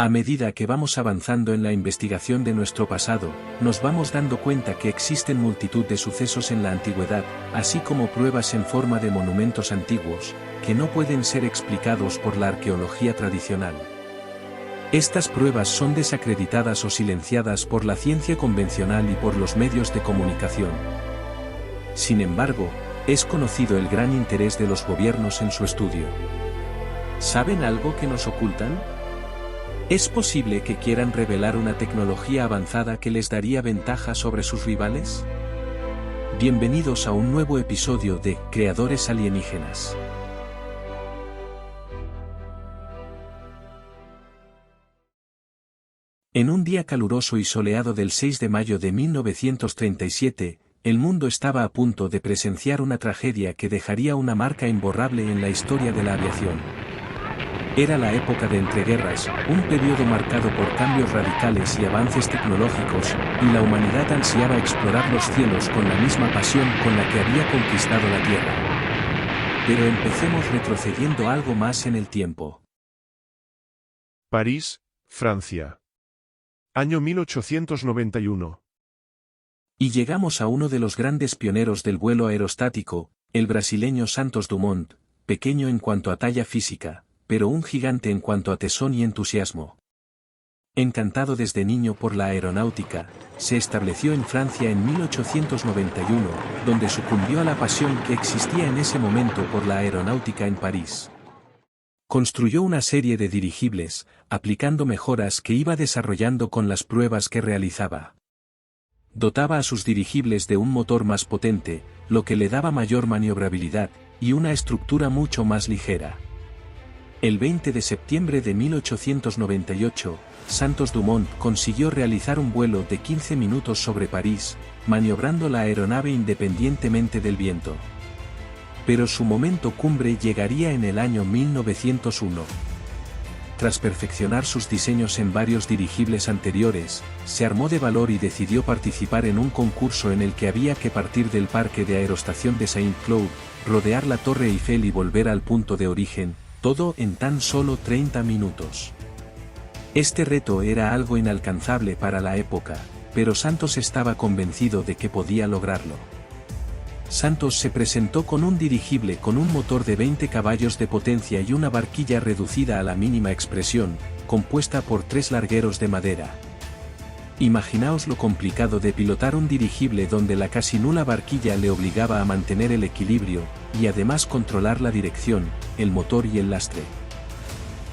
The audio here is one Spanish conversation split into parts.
A medida que vamos avanzando en la investigación de nuestro pasado, nos vamos dando cuenta que existen multitud de sucesos en la antigüedad, así como pruebas en forma de monumentos antiguos, que no pueden ser explicados por la arqueología tradicional. Estas pruebas son desacreditadas o silenciadas por la ciencia convencional y por los medios de comunicación. Sin embargo, es conocido el gran interés de los gobiernos en su estudio. ¿Saben algo que nos ocultan? ¿Es posible que quieran revelar una tecnología avanzada que les daría ventaja sobre sus rivales? Bienvenidos a un nuevo episodio de Creadores Alienígenas. En un día caluroso y soleado del 6 de mayo de 1937, el mundo estaba a punto de presenciar una tragedia que dejaría una marca imborrable en la historia de la aviación. Era la época de entreguerras, un periodo marcado por cambios radicales y avances tecnológicos, y la humanidad ansiaba explorar los cielos con la misma pasión con la que había conquistado la Tierra. Pero empecemos retrocediendo algo más en el tiempo. París, Francia. Año 1891. Y llegamos a uno de los grandes pioneros del vuelo aerostático, el brasileño Santos Dumont, pequeño en cuanto a talla física, pero un gigante en cuanto a tesón y entusiasmo. Encantado desde niño por la aeronáutica, se estableció en Francia en 1891, donde sucumbió a la pasión que existía en ese momento por la aeronáutica en París. Construyó una serie de dirigibles, aplicando mejoras que iba desarrollando con las pruebas que realizaba. Dotaba a sus dirigibles de un motor más potente, lo que le daba mayor maniobrabilidad, y una estructura mucho más ligera. El 20 de septiembre de 1898, Santos Dumont consiguió realizar un vuelo de 15 minutos sobre París, maniobrando la aeronave independientemente del viento. Pero su momento cumbre llegaría en el año 1901. Tras perfeccionar sus diseños en varios dirigibles anteriores, se armó de valor y decidió participar en un concurso en el que había que partir del parque de aerostación de Saint-Cloud, rodear la Torre Eiffel y volver al punto de origen, todo en tan solo 30 minutos. Este reto era algo inalcanzable para la época, pero Santos estaba convencido de que podía lograrlo. Santos se presentó con un dirigible con un motor de 20 caballos de potencia y una barquilla reducida a la mínima expresión, compuesta por 3 largueros de madera. Imaginaos lo complicado de pilotar un dirigible donde la casi nula barquilla le obligaba a mantener el equilibrio, y además controlar la dirección, el motor y el lastre.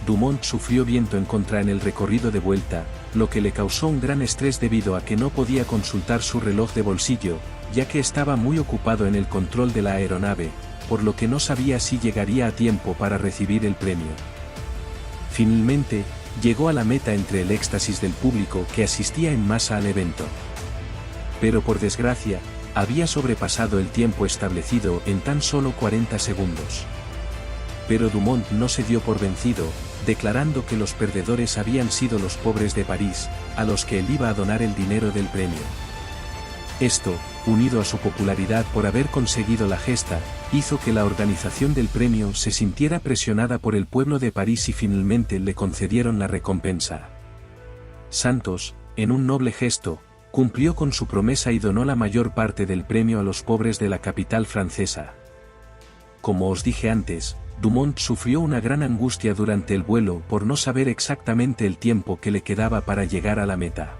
Dumont sufrió viento en contra en el recorrido de vuelta, lo que le causó un gran estrés debido a que no podía consultar su reloj de bolsillo, ya que estaba muy ocupado en el control de la aeronave, por lo que no sabía si llegaría a tiempo para recibir el premio. Finalmente, llegó a la meta entre el éxtasis del público que asistía en masa al evento. Pero por desgracia, había sobrepasado el tiempo establecido en tan solo 40 segundos. Pero Dumont no se dio por vencido, declarando que los perdedores habían sido los pobres de París, a los que él iba a donar el dinero del premio. Esto, unido a su popularidad por haber conseguido la gesta, hizo que la organización del premio se sintiera presionada por el pueblo de París y finalmente le concedieron la recompensa. Santos, en un noble gesto, cumplió con su promesa y donó la mayor parte del premio a los pobres de la capital francesa. Como os dije antes, Dumont sufrió una gran angustia durante el vuelo por no saber exactamente el tiempo que le quedaba para llegar a la meta.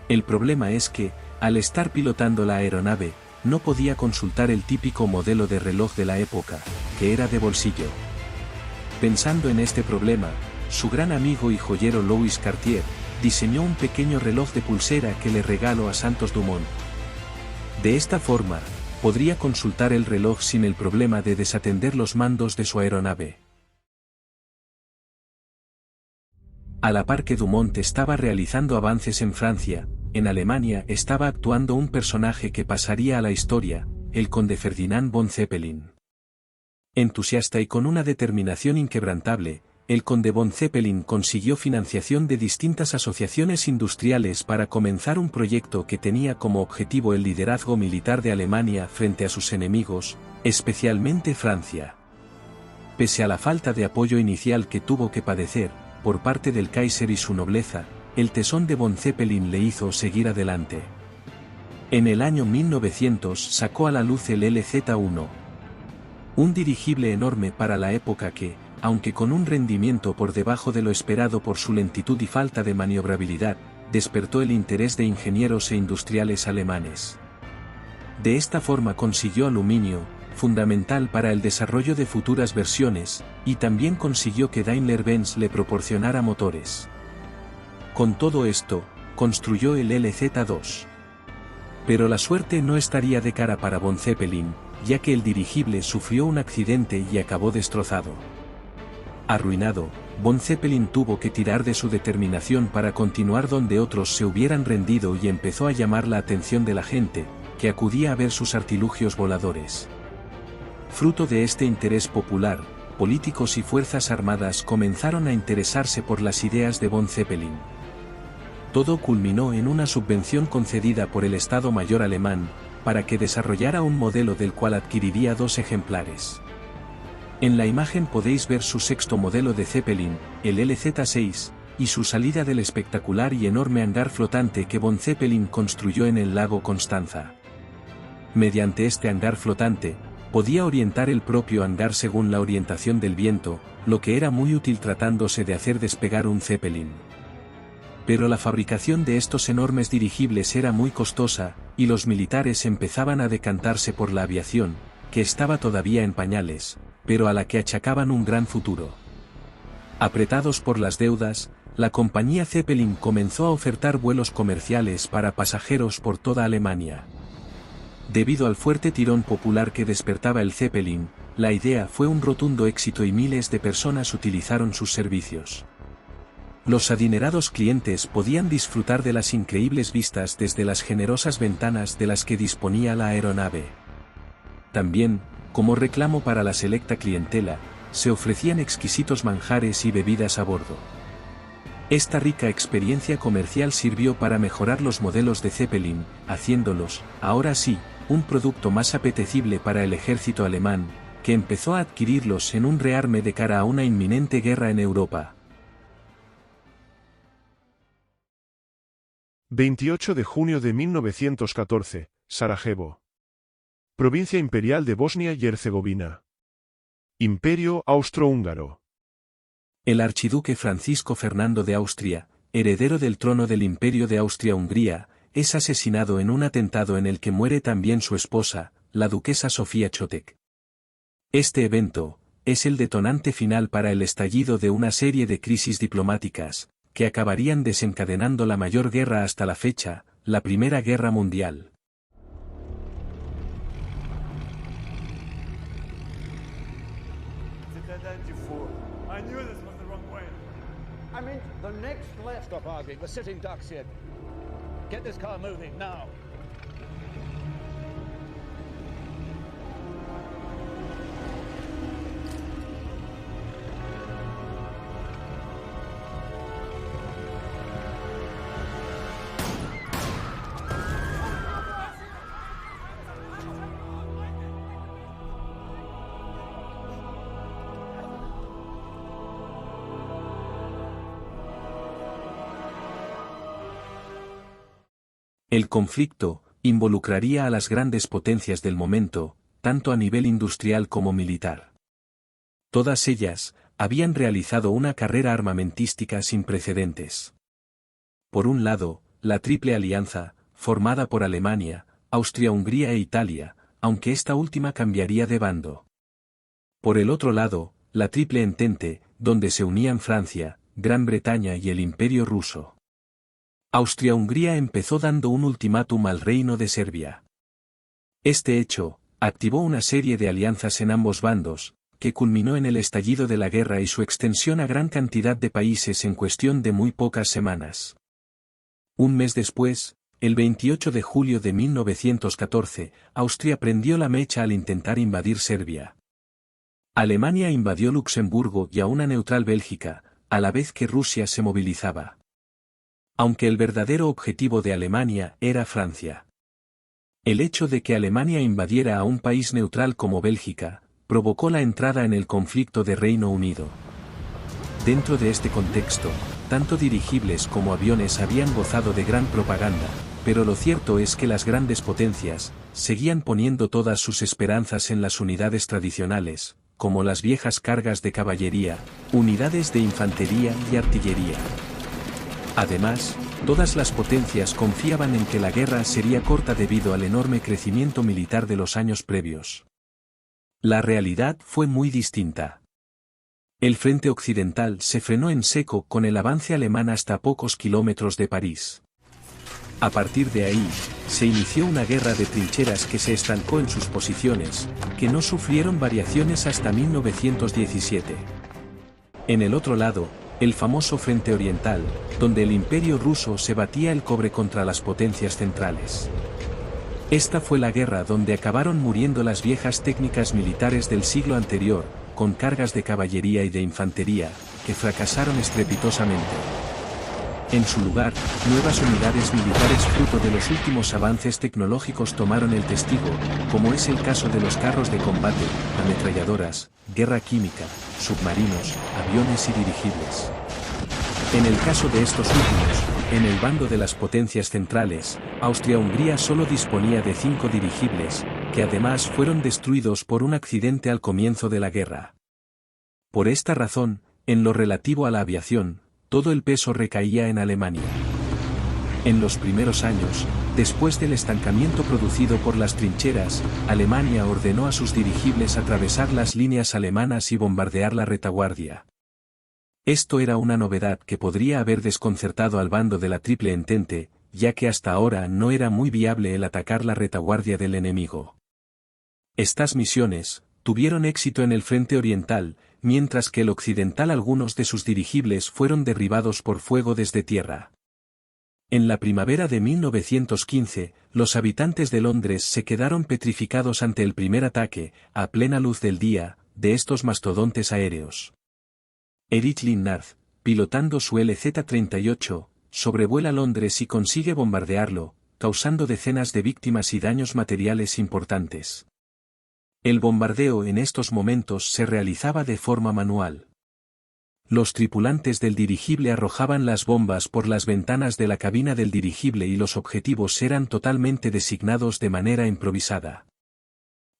El problema es que, al estar pilotando la aeronave, no podía consultar el típico modelo de reloj de la época, que era de bolsillo. Pensando en este problema, su gran amigo y joyero Louis Cartier, diseñó un pequeño reloj de pulsera que le regaló a Santos Dumont. De esta forma, podría consultar el reloj sin el problema de desatender los mandos de su aeronave. A la par que Dumont estaba realizando avances en Francia, en Alemania estaba actuando un personaje que pasaría a la historia, el conde Ferdinand von Zeppelin. Entusiasta y con una determinación inquebrantable, el conde von Zeppelin consiguió financiación de distintas asociaciones industriales para comenzar un proyecto que tenía como objetivo el liderazgo militar de Alemania frente a sus enemigos, especialmente Francia. Pese a la falta de apoyo inicial que tuvo que padecer, por parte del Kaiser y su nobleza, el tesón de von Zeppelin le hizo seguir adelante. En el año 1900 sacó a la luz el LZ-1. Un dirigible enorme para la época que, aunque con un rendimiento por debajo de lo esperado por su lentitud y falta de maniobrabilidad, despertó el interés de ingenieros e industriales alemanes. De esta forma consiguió aluminio, fundamental para el desarrollo de futuras versiones, y también consiguió que Daimler-Benz le proporcionara motores. Con todo esto, construyó el LZ-2. Pero la suerte no estaría de cara para von Zeppelin, ya que el dirigible sufrió un accidente y acabó destrozado. Arruinado, von Zeppelin tuvo que tirar de su determinación para continuar donde otros se hubieran rendido y empezó a llamar la atención de la gente, que acudía a ver sus artilugios voladores. Fruto de este interés popular, políticos y fuerzas armadas comenzaron a interesarse por las ideas de von Zeppelin. Todo culminó en una subvención concedida por el Estado Mayor alemán, para que desarrollara un modelo del cual adquiriría 2 ejemplares. En la imagen podéis ver su sexto modelo de Zeppelin, el LZ-6, y su salida del espectacular y enorme hangar flotante que von Zeppelin construyó en el lago Constanza. Mediante este hangar flotante, podía orientar el propio hangar según la orientación del viento, lo que era muy útil tratándose de hacer despegar un Zeppelin. Pero la fabricación de estos enormes dirigibles era muy costosa, y los militares empezaban a decantarse por la aviación, que estaba todavía en pañales, pero a la que achacaban un gran futuro. Apretados por las deudas, la compañía Zeppelin comenzó a ofertar vuelos comerciales para pasajeros por toda Alemania. Debido al fuerte tirón popular que despertaba el Zeppelin, la idea fue un rotundo éxito y miles de personas utilizaron sus servicios. Los adinerados clientes podían disfrutar de las increíbles vistas desde las generosas ventanas de las que disponía la aeronave. También, como reclamo para la selecta clientela, se ofrecían exquisitos manjares y bebidas a bordo. Esta rica experiencia comercial sirvió para mejorar los modelos de Zeppelin, haciéndolos, ahora sí, un producto más apetecible para el ejército alemán, que empezó a adquirirlos en un rearme de cara a una inminente guerra en Europa. 28 de junio de 1914, Sarajevo. Provincia Imperial de Bosnia y Herzegovina. Imperio Austrohúngaro. El archiduque Francisco Fernando de Austria, heredero del trono del Imperio de Austria-Hungría, es asesinado en un atentado en el que muere también su esposa, la duquesa Sofía Chotek. Este evento es el detonante final para el estallido de una serie de crisis diplomáticas, que acabarían desencadenando la mayor guerra hasta la fecha, la Primera Guerra Mundial. The next left. Stop arguing. We're sitting ducks here. Get this car moving now. El conflicto involucraría a las grandes potencias del momento, tanto a nivel industrial como militar. Todas ellas habían realizado una carrera armamentística sin precedentes. Por un lado, la Triple Alianza, formada por Alemania, Austria-Hungría e Italia, aunque esta última cambiaría de bando. Por el otro lado, la Triple Entente, donde se unían Francia, Gran Bretaña y el Imperio ruso. Austria-Hungría empezó dando un ultimátum al Reino de Serbia. Este hecho activó una serie de alianzas en ambos bandos, que culminó en el estallido de la guerra y su extensión a gran cantidad de países en cuestión de muy pocas semanas. Un mes después, el 28 de julio de 1914, Austria prendió la mecha al intentar invadir Serbia. Alemania invadió Luxemburgo y a una neutral Bélgica, a la vez que Rusia se movilizaba. Aunque el verdadero objetivo de Alemania era Francia. El hecho de que Alemania invadiera a un país neutral como Bélgica, provocó la entrada en el conflicto de Reino Unido. Dentro de este contexto, tanto dirigibles como aviones habían gozado de gran propaganda, pero lo cierto es que las grandes potencias seguían poniendo todas sus esperanzas en las unidades tradicionales, como las viejas cargas de caballería, unidades de infantería y artillería. Además, todas las potencias confiaban en que la guerra sería corta debido al enorme crecimiento militar de los años previos. La realidad fue muy distinta. El frente occidental se frenó en seco con el avance alemán hasta pocos kilómetros de París. A partir de ahí, se inició una guerra de trincheras que se estancó en sus posiciones, que no sufrieron variaciones hasta 1917. En el otro lado, el famoso Frente Oriental, donde el Imperio ruso se batía el cobre contra las potencias centrales. Esta fue la guerra donde acabaron muriendo las viejas técnicas militares del siglo anterior, con cargas de caballería y de infantería, que fracasaron estrepitosamente. En su lugar, nuevas unidades militares fruto de los últimos avances tecnológicos tomaron el testigo, como es el caso de los carros de combate, ametralladoras, guerra química, submarinos, aviones y dirigibles. En el caso de estos últimos, en el bando de las potencias centrales, Austria-Hungría solo disponía de 5 dirigibles, que además fueron destruidos por un accidente al comienzo de la guerra. Por esta razón, en lo relativo a la aviación, todo el peso recaía en Alemania. En los primeros años, después del estancamiento producido por las trincheras, Alemania ordenó a sus dirigibles atravesar las líneas alemanas y bombardear la retaguardia. Esto era una novedad que podría haber desconcertado al bando de la Triple Entente, ya que hasta ahora no era muy viable el atacar la retaguardia del enemigo. Estas misiones tuvieron éxito en el frente oriental, mientras que el occidental algunos de sus dirigibles fueron derribados por fuego desde tierra. En la primavera de 1915, los habitantes de Londres se quedaron petrificados ante el primer ataque, a plena luz del día, de estos mastodontes aéreos. Erich Linnarth, pilotando su LZ-38, sobrevuela Londres y consigue bombardearlo, causando decenas de víctimas y daños materiales importantes. El bombardeo en estos momentos se realizaba de forma manual. Los tripulantes del dirigible arrojaban las bombas por las ventanas de la cabina del dirigible y los objetivos eran totalmente designados de manera improvisada.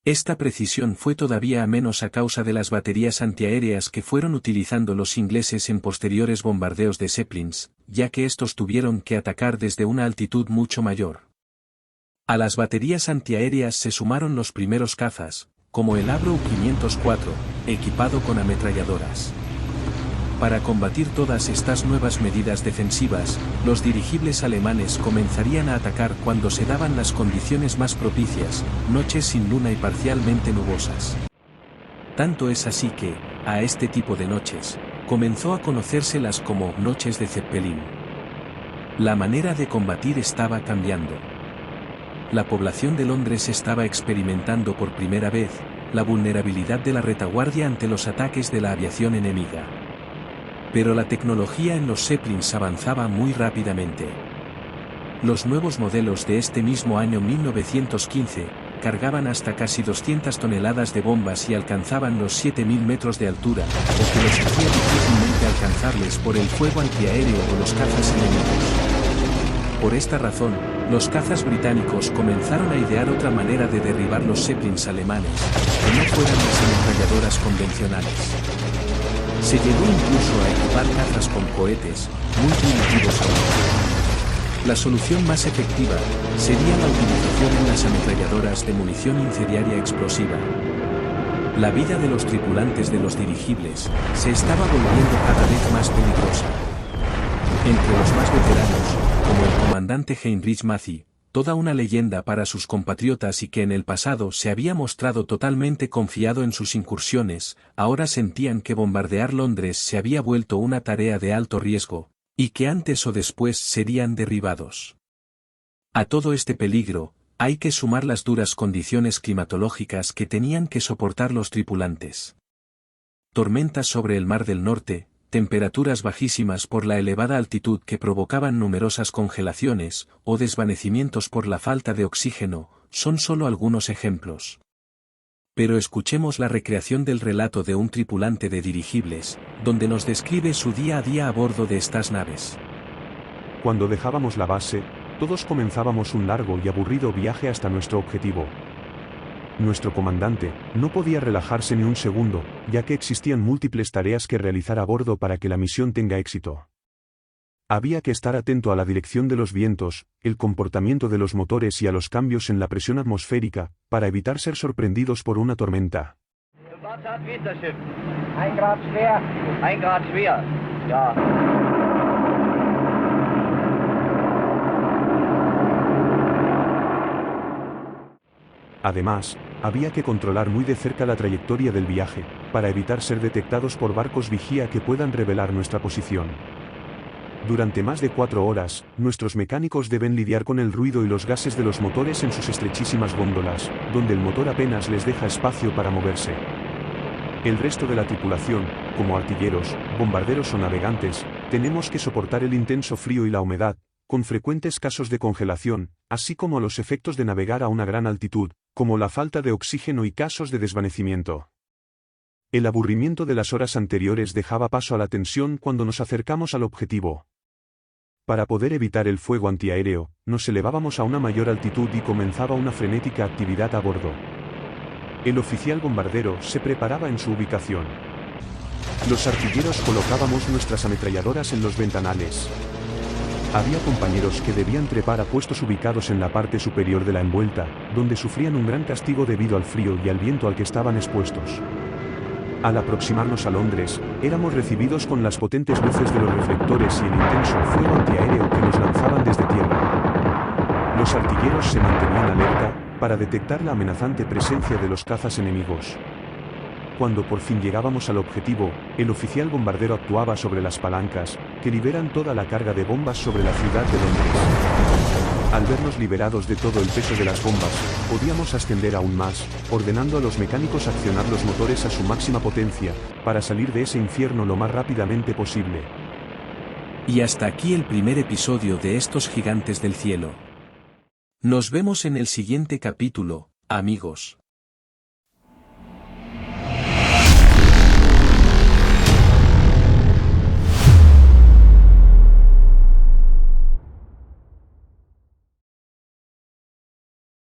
Esta precisión fue todavía a menos a causa de las baterías antiaéreas que fueron utilizando los ingleses en posteriores bombardeos de Zeppelins, ya que estos tuvieron que atacar desde una altitud mucho mayor. A las baterías antiaéreas se sumaron los primeros cazas, como el Avro U-504, equipado con ametralladoras. Para combatir todas estas nuevas medidas defensivas, los dirigibles alemanes comenzarían a atacar cuando se daban las condiciones más propicias, noches sin luna y parcialmente nubosas. Tanto es así que, a este tipo de noches, comenzó a conocérselas como noches de Zeppelin. La manera de combatir estaba cambiando. La población de Londres estaba experimentando por primera vez la vulnerabilidad de la retaguardia ante los ataques de la aviación enemiga. Pero la tecnología en los Zeppelins avanzaba muy rápidamente. Los nuevos modelos de este mismo año 1915 cargaban hasta casi 200 toneladas de bombas y alcanzaban los 7.000 metros de altura, lo que los hacía difícilmente alcanzables por el fuego antiaéreo o los cazas enemigos. Por esta razón, los cazas británicos comenzaron a idear otra manera de derribar los Zeppelins alemanes, que no fueran las ametralladoras convencionales. Se llegó incluso a equipar cazas con cohetes, muy primitivos aún. La solución más efectiva sería la utilización en las ametralladoras de munición incendiaria explosiva. La vida de los tripulantes de los dirigibles se estaba volviendo cada vez más peligrosa. Entre los más veteranos, como el comandante Heinrich Mathy, toda una leyenda para sus compatriotas y que en el pasado se había mostrado totalmente confiado en sus incursiones, ahora sentían que bombardear Londres se había vuelto una tarea de alto riesgo, y que antes o después serían derribados. A todo este peligro, hay que sumar las duras condiciones climatológicas que tenían que soportar los tripulantes. Tormentas sobre el Mar del Norte, temperaturas bajísimas por la elevada altitud que provocaban numerosas congelaciones, o desvanecimientos por la falta de oxígeno, son solo algunos ejemplos. Pero escuchemos la recreación del relato de un tripulante de dirigibles, donde nos describe su día a día a bordo de estas naves. Cuando dejábamos la base, todos comenzábamos un largo y aburrido viaje hasta nuestro objetivo. Nuestro comandante no podía relajarse ni un segundo, ya que existían múltiples tareas que realizar a bordo para que la misión tenga éxito. Había que estar atento a la dirección de los vientos, el comportamiento de los motores y a los cambios en la presión atmosférica, para evitar ser sorprendidos por una tormenta. Además, había que controlar muy de cerca la trayectoria del viaje, para evitar ser detectados por barcos vigía que puedan revelar nuestra posición. Durante más de 4 horas, nuestros mecánicos deben lidiar con el ruido y los gases de los motores en sus estrechísimas góndolas, donde el motor apenas les deja espacio para moverse. El resto de la tripulación, como artilleros, bombarderos o navegantes, tenemos que soportar el intenso frío y la humedad, con frecuentes casos de congelación, así como los efectos de navegar a una gran altitud, como la falta de oxígeno y casos de desvanecimiento. El aburrimiento de las horas anteriores dejaba paso a la tensión cuando nos acercamos al objetivo. Para poder evitar el fuego antiaéreo, nos elevábamos a una mayor altitud y comenzaba una frenética actividad a bordo. El oficial bombardero se preparaba en su ubicación. Los artilleros colocábamos nuestras ametralladoras en los ventanales. Había compañeros que debían trepar a puestos ubicados en la parte superior de la envuelta, donde sufrían un gran castigo debido al frío y al viento al que estaban expuestos. Al aproximarnos a Londres, éramos recibidos con las potentes luces de los reflectores y el intenso fuego antiaéreo que nos lanzaban desde tierra. Los artilleros se mantenían alerta, para detectar la amenazante presencia de los cazas enemigos. Cuando por fin llegábamos al objetivo, el oficial bombardero actuaba sobre las palancas, que liberan toda la carga de bombas sobre la ciudad de Londres. Al vernos liberados de todo el peso de las bombas, podíamos ascender aún más, ordenando a los mecánicos accionar los motores a su máxima potencia, para salir de ese infierno lo más rápidamente posible. Y hasta aquí el primer episodio de estos gigantes del cielo. Nos vemos en el siguiente capítulo, amigos.